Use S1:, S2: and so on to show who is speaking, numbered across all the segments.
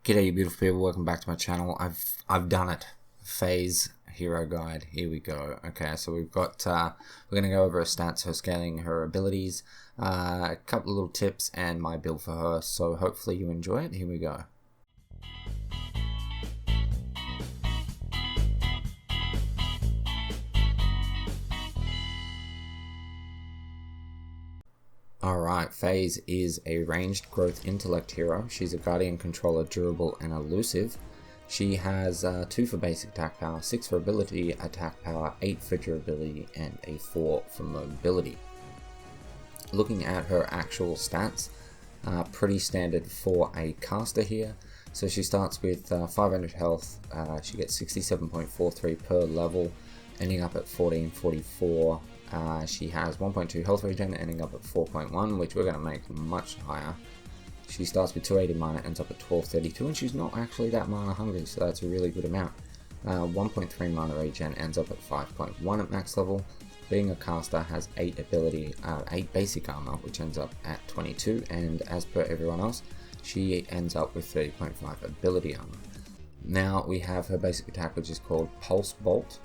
S1: G'day you beautiful people, welcome back to my channel. I've done it. Phase Hero Guide, here we go. Okay, so we've got, we're going to go over her stats, her scaling, her abilities, a couple of little tips and my build for her, so hopefully you enjoy it. Here we go. Alright, Phase is a ranged growth intellect hero. She's a guardian controller, durable and elusive. She has 2 for basic attack power, 6 for ability attack power, 8 for durability and a 4 for mobility. Looking at her actual stats, pretty standard for a caster here. So she starts with 500 health, she gets 67.43 per level, ending up at 1444. She has 1.2 health regen, ending up at 4.1, which we're going to make much higher. She starts with 280 mana, ends up at 1232, and she's not actually that mana hungry, so that's a really good amount. 1.3 mana regen, ends up at 5.1 at max level. Being a caster, has 8 basic armor, which ends up at 22, and as per everyone else, she ends up with 30.5 ability armor. Now we have her basic attack, which is called Pulse Bolt.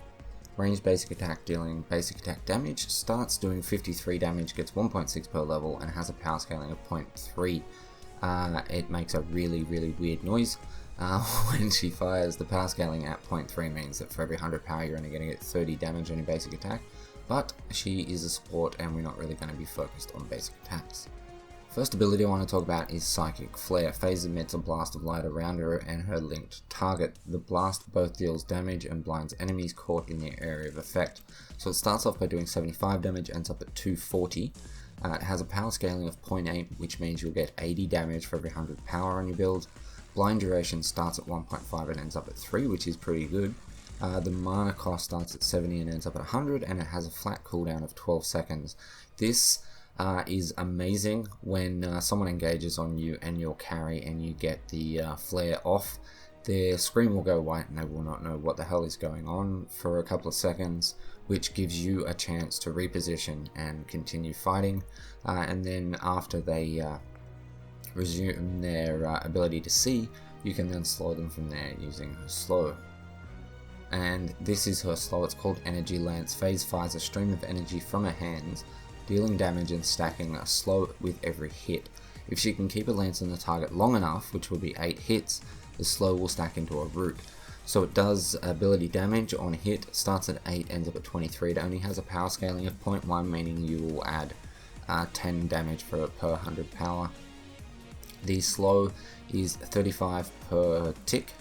S1: Ranged basic attack, dealing basic attack damage, starts doing 53 damage, gets 1.6 per level, and has a power scaling of 0.3. It makes a really weird noise when she fires. The power scaling at 0.3 means that for every 100 power you're only going to get 30 damage on your basic attack, but she is a support and we're not really going to be focused on basic attacks. First ability I want to talk about is Psychic Flare. Phase emits a blast of light around her and her linked target. The blast both deals damage and blinds enemies caught in the area of effect. So it starts off by doing 75 damage, ends up at 240. It has a power scaling of 0.8, which means you'll get 80 damage for every 100 power on your build. Blind duration starts at 1.5 and ends up at 3, which is pretty good. The mana cost starts at 70 and ends up at 100, and it has a flat cooldown of 12 seconds. This is amazing when someone engages on you and your carry and you get the flare off. Their screen will go white and they will not know what the hell is going on for a couple of seconds, which gives you a chance to reposition and continue fighting, and then after they resume their ability to see, you can then slow them from there using her slow. And this is her slow. It's called Energy Lance. Phase fires a stream of energy from her hands, dealing damage and stacking a slow with every hit. If she can keep a lance on the target long enough, which will be 8 hits, the slow will stack into a root. So it does ability damage on hit, starts at 8, ends up at 23. It only has a power scaling of 0.1, meaning you will add 10 damage per 100 power. The slow is 35 per tick,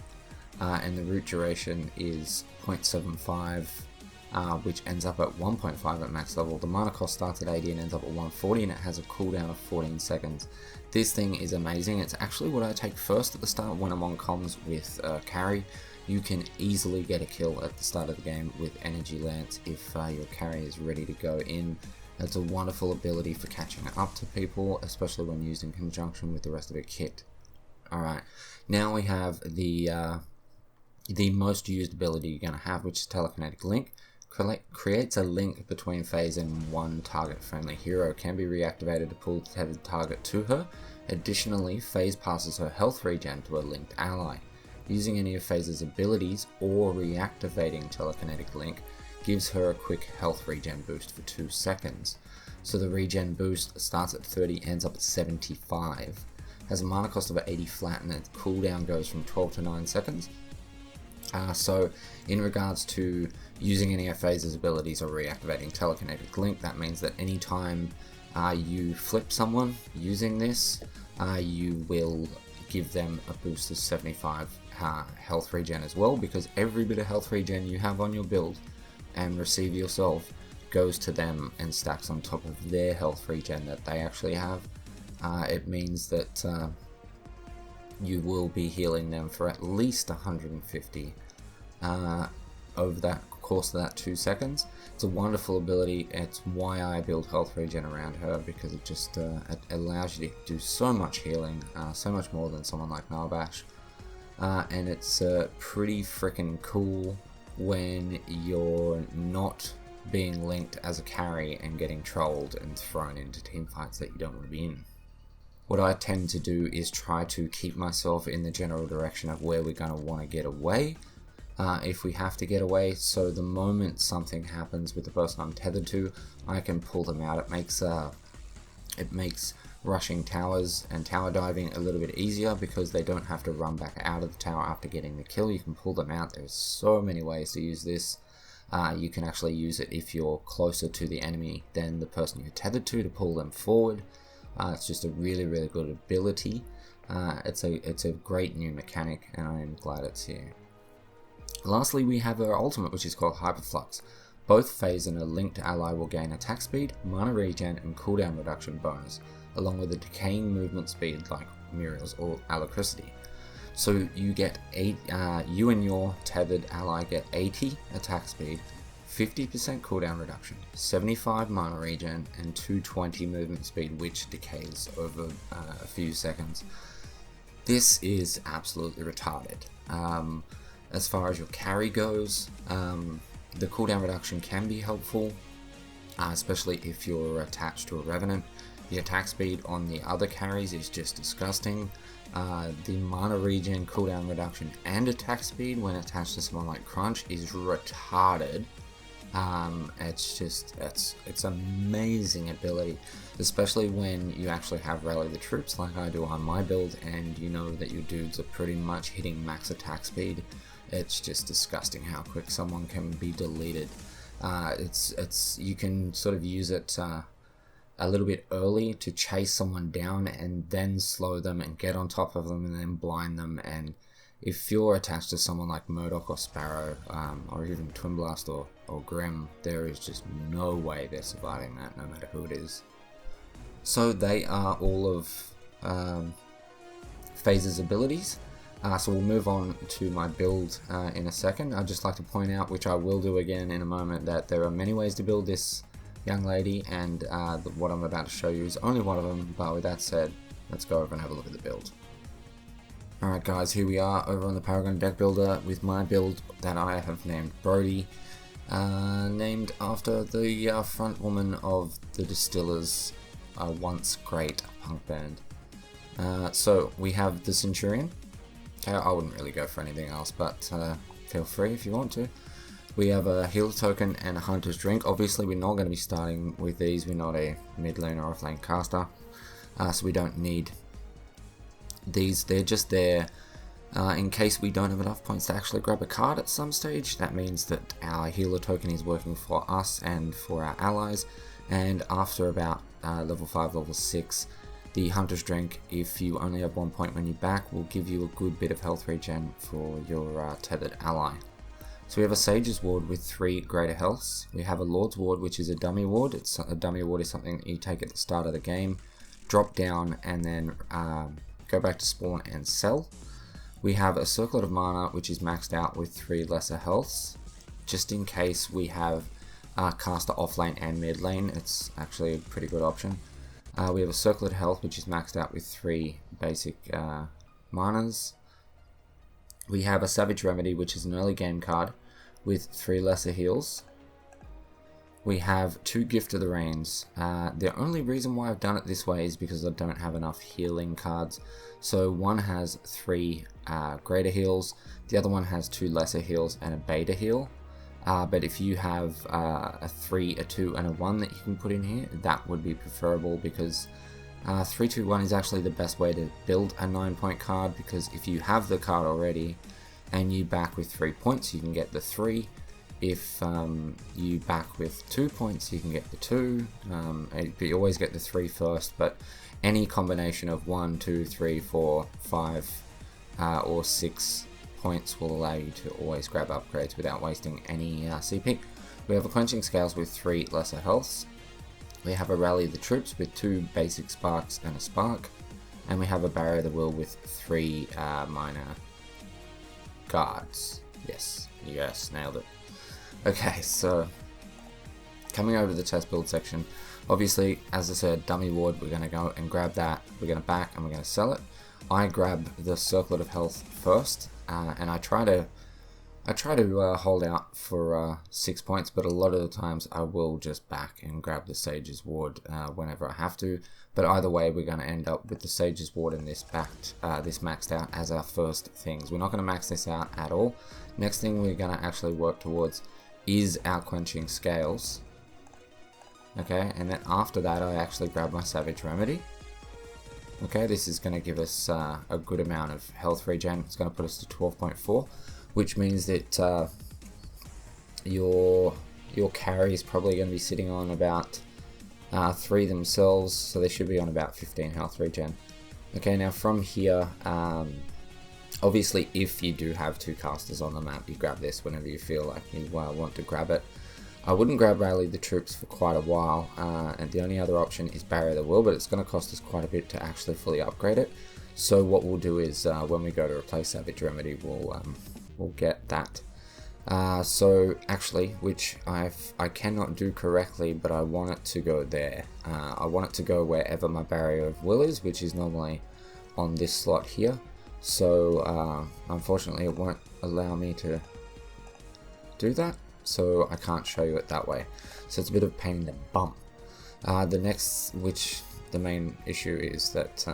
S1: and the root duration is 0.75. Which ends up at 1.5 at max level. The mana cost starts at 80 and ends up at 140, and it has a cooldown of 14 seconds. This thing is amazing. It's actually what I take first at the start when I'm on comms with carry. You can easily get a kill at the start of the game with Energy Lance if your carry is ready to go in. It's a wonderful ability for catching up to people, especially when used in conjunction with the rest of the kit. Alright, now we have the most used ability you're going to have, which is Telekinetic Link. Creates a link between Phase and one target-friendly hero. Can be reactivated to pull the tethered target to her. Additionally, Phase passes her health regen to a linked ally. Using any of Phase's abilities or reactivating Telekinetic Link gives her a quick health regen boost for 2 seconds. So the regen boost starts at 30, ends up at 75. Has a mana cost of 80 flat, and its cooldown goes from 12 to 9 seconds. So in regards to using any of Phase's abilities or reactivating Telekinetic Link, that means that anytime you flip someone using this, you will give them a boost of 75 health regen as well, because every bit of health regen you have on your build and receive yourself goes to them and stacks on top of their health regen that they actually have. It means that you will be healing them for at least 150 over that course of that 2 seconds. It's a wonderful ability. It's why I build health regen around her, because it just it allows you to do so much healing, so much more than someone like Narbash. And it's pretty freaking cool when you're not being linked as a carry and getting trolled and thrown into team fights that you don't want to be in. what I tend to do is try to keep myself in the general direction of where we're going to want to get away. If we have to get away, so the moment something happens with the person I'm tethered to, I can pull them out. It makes rushing towers and tower diving a little bit easier because they don't have to run back out of the tower after getting the kill. You can pull them out. There's so many ways to use this. You can actually use it if you're closer to the enemy than the person you're tethered to pull them forward. It's just a really, really good ability. It's a great new mechanic, and I am glad it's here. Lastly, we have our ultimate, which is called Hyperflux. Both phase and a linked ally will gain attack speed, mana regen, and cooldown reduction bonus, along with a decaying movement speed like Muriel's or Alacrity. So you get you and your tethered ally get 80 attack speed, 50% cooldown reduction, 75 mana regen, and 220 movement speed, which decays over a few seconds. This is absolutely retarded. As far as your carry goes, the cooldown reduction can be helpful, especially if you're attached to a Revenant. The attack speed on the other carries is just disgusting. The mana regen, cooldown reduction, and attack speed when attached to someone like Crunch is retarded. It's amazing ability, especially when you actually have Rally the Troops like I do on my build, and you know that your dudes are pretty much hitting max attack speed. It's just disgusting how quick someone can be deleted. You can sort of use it a little bit early to chase someone down and then slow them and get on top of them and then blind them. And if you're attached to someone like Murdoch or Sparrow, or even Twin Blast or Grim, there is just no way they're surviving that, no matter who it is. So they are all of Phase's abilities. So we'll move on to my build in a second. I'd just like to point out, which I will do again in a moment, that there are many ways to build this young lady, and what I'm about to show you is only one of them. But with that said, let's go over and have a look at the build. Alright guys, here we are over on the Paragon deck builder with my build that I have named Brody, named after the front woman of the Distillers, once great punk band. So we have the Centurion. I wouldn't really go for anything else, but feel free if you want to. We have a healer token and a hunter's drink. Obviously we're not going to be starting with these. We're not a mid lane or off lane caster, so we don't need these. They're just there in case we don't have enough points to actually grab a card at some stage. That means that our healer token is working for us and for our allies, and after about level 5, level 6, the hunter's drink, if you only have 1 point when you're back, will give you a good bit of health regen for your tethered ally. So we have a Sage's Ward with 3 greater healths. We have a Lord's Ward, which is a dummy ward. A dummy ward is something that you take at the start of the game, drop down, and then go back to spawn and sell. We have a Circlet of Mana, which is maxed out with 3 lesser healths, just in case we have caster off lane and mid lane. It's actually a pretty good option. We have a Circlet Health, which is maxed out with 3 basic manas. We have a Savage Remedy, which is an early game card with 3 lesser heals. We have 2 Gift of the Rains. The only reason why I've done it this way is because I don't have enough healing cards. So one has 3 greater heals, the other one has 2 lesser heals and a beta heal. But if you have a 3, a 2, and a 1 that you can put in here, that would be preferable, because 3, 2, 1 is actually the best way to build a 9-point card, because if you have the card already and you back with 3 points, you can get the 3. If you back with 2 points, you can get the 2. But you always get the 3 first, but any combination of 1, 2, 3, 4, 5, or 6 points will allow you to always grab upgrades without wasting any CP. We have a Quenching Scales with 3 lesser healths. We have a Rally the Troops with 2 basic sparks and a spark. And we have a Barrier of the Will with 3 minor guards. Yes, nailed it. Okay, so coming over to the test build section, obviously, as I said, dummy ward, we're going to go and grab that. We're going to back and we're going to sell it. I grab the Circlet of Health first, and I try to I try to hold out for 6 points, but a lot of the times I will just back and grab the Sage's Ward whenever I have to. But either way, we're going to end up with the Sage's Ward and this maxed out as our first things. We're not going to max this out at all. Next thing we're going to actually work towards is our Quenching Scales. Okay, and then after that I actually grab my Savage Remedy. Okay, this is going to give us a good amount of health regen. It's going to put us to 12.4, which means that your carry is probably going to be sitting on about 3 themselves, so they should be on about 15 health regen. Okay, now from here, obviously if you do have 2 casters on the map, you grab this whenever you feel like you want to grab it. I wouldn't grab Rally the Troops for quite a while, and the only other option is Barrier the Will, but it's going to cost us quite a bit to actually fully upgrade it. So what we'll do is when we go to replace Savage Remedy, we'll get that. So actually, which I cannot do correctly, but I want it to go there. I want it to go wherever my Barrier of Will is, which is normally on this slot here. So unfortunately it won't allow me to do that, so I can't show you it that way. So it's a bit of a pain in the bum. The main issue is that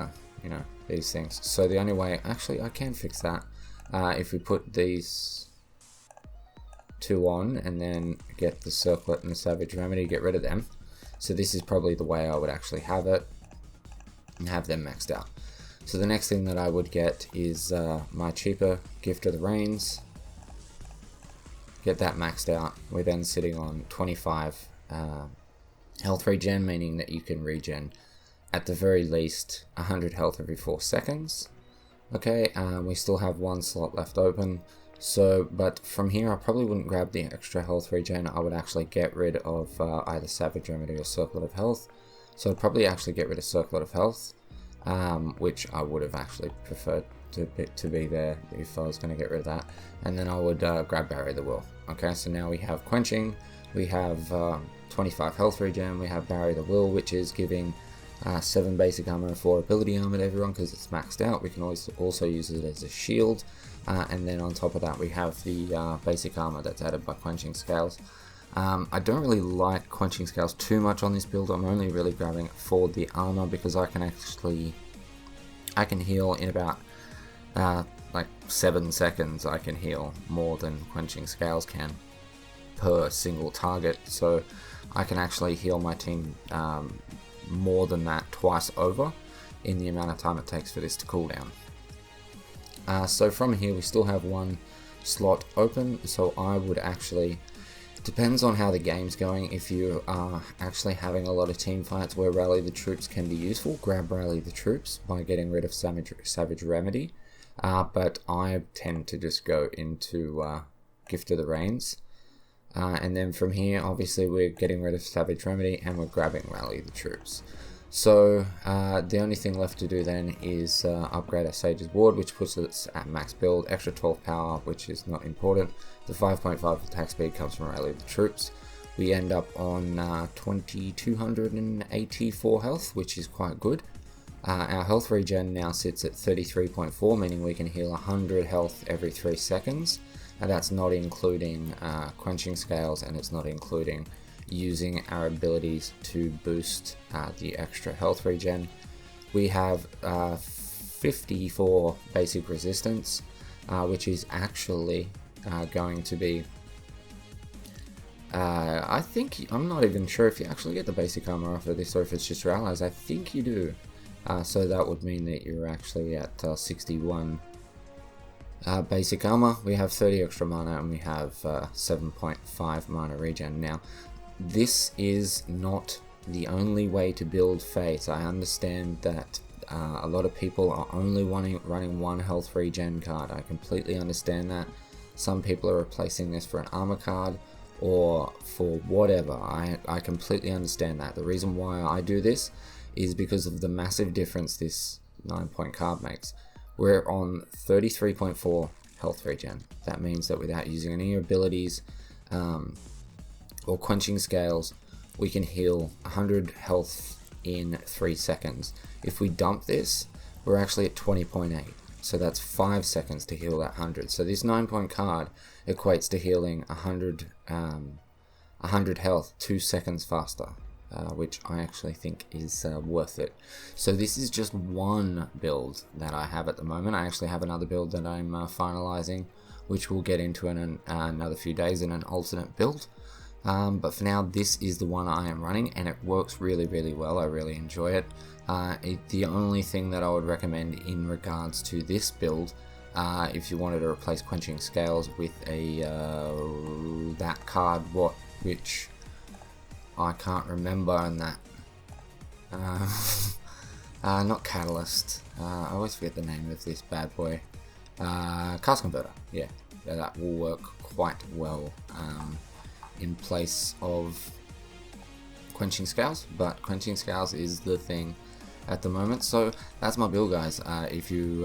S1: you know, these things. So the only way, actually I can fix that, if we put these 2 on and then get the Circlet and the Savage Remedy, get rid of them. So this is probably the way I would actually have it and have them maxed out. So the next thing that I would get is my cheaper Gift of the Rains. Get that maxed out. We're then sitting on 25 health regen, meaning that you can regen at the very least 100 health every 4 seconds. Okay, we still have 1 slot left open. So, but from here I probably wouldn't grab the extra health regen. I would actually get rid of either Savage Remedy or Circlet of Health. So I'd probably actually get rid of Circlet of Health, which I would have actually preferred to be there if I was going to get rid of that. And then I would grab Barrier the Will. Okay, so now we have Quenching, we have 25 health regen, we have Barrier the Will, which is giving 7 basic armor and 4 ability armor to everyone because it's maxed out. We can also use it as a shield, and then on top of that we have the basic armor that's added by Quenching Scales. I don't really like Quenching Scales too much on this build. I'm only really grabbing it for the armor because I can heal in about like 7 seconds. I can heal more than Quenching Scales can per single target, so I can actually heal my team more than that twice over in the amount of time it takes for this to cool down. So from here we still have 1 slot open, so I would actually, depends on how the game's going, if you are actually having a lot of team fights where Rally the Troops can be useful, grab Rally the Troops by getting rid of Savage Remedy, but I tend to just go into Gift of the Rains. And then from here, obviously, we're getting rid of Savage Remedy and we're grabbing Rally the Troops. So the only thing left to do then is upgrade our Sage's Ward, which puts us at max build, extra 12 power, which is not important. The 5.5 attack speed comes from Rally the Troops. We end up on 2284 health, which is quite good. Our health regen now sits at 33.4, meaning we can heal 100 health every 3 seconds. And that's not including Quenching Scales, and it's not including using our abilities to boost the extra health regen. We have 54 basic resistance, which is actually going to be, I think, I'm not even sure if you actually get the basic armor off of this or if it's just your allies. I think you do. So that would mean that you're actually at 61 basic armor. We have 30 extra mana and we have 7.5 mana regen. Now, this is not the only way to build Fate. I understand that a lot of people are only running 1 health regen card. I completely understand that. Some people are replacing this for an armor card or for whatever. I completely understand that. The reason why I do this is because of the massive difference this 9-point card makes. We're on 33.4 health regen. That means that without using any abilities or Quenching Scales, we can heal 100 health in 3 seconds. If we dump this, we're actually at 20.8. So that's 5 seconds to heal that 100. So this 9-point card equates to healing 100 health 2 seconds faster, which I actually think is worth it. So this is just one build that I have at the moment. I actually have another build that I'm finalizing, which we'll get into in another few days in an alternate build. But for now, this is the one I am running, and it works really well. I really enjoy it. The only thing that I would recommend in regards to this build, if you wanted to replace Quenching Scales with a that card, which I can't remember, and that not Catalyst. I always forget the name of this bad boy. Cast Converter. Yeah, that will work quite well in place of Quenching Scales, but Quenching Scales is the thing at the moment. So that's my build, guys. If you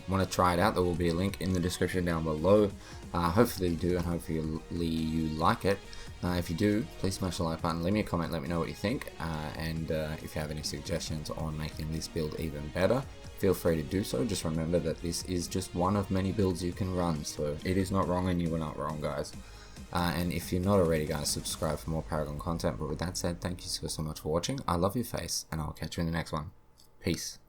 S1: want to try it out, there will be a link in the description down below. Hopefully you do, and hopefully you like it. If you do, please smash the like button, leave me a comment, let me know what you think, and if you have any suggestions on making this build even better, feel free to do so. Just remember that this is just one of many builds you can run, so it is not wrong and you are not wrong, guys. And if you're not already, guys, subscribe for more Paragon content. But with that said, thank you so much for watching. I love your face, and I'll catch you in the next one. Peace.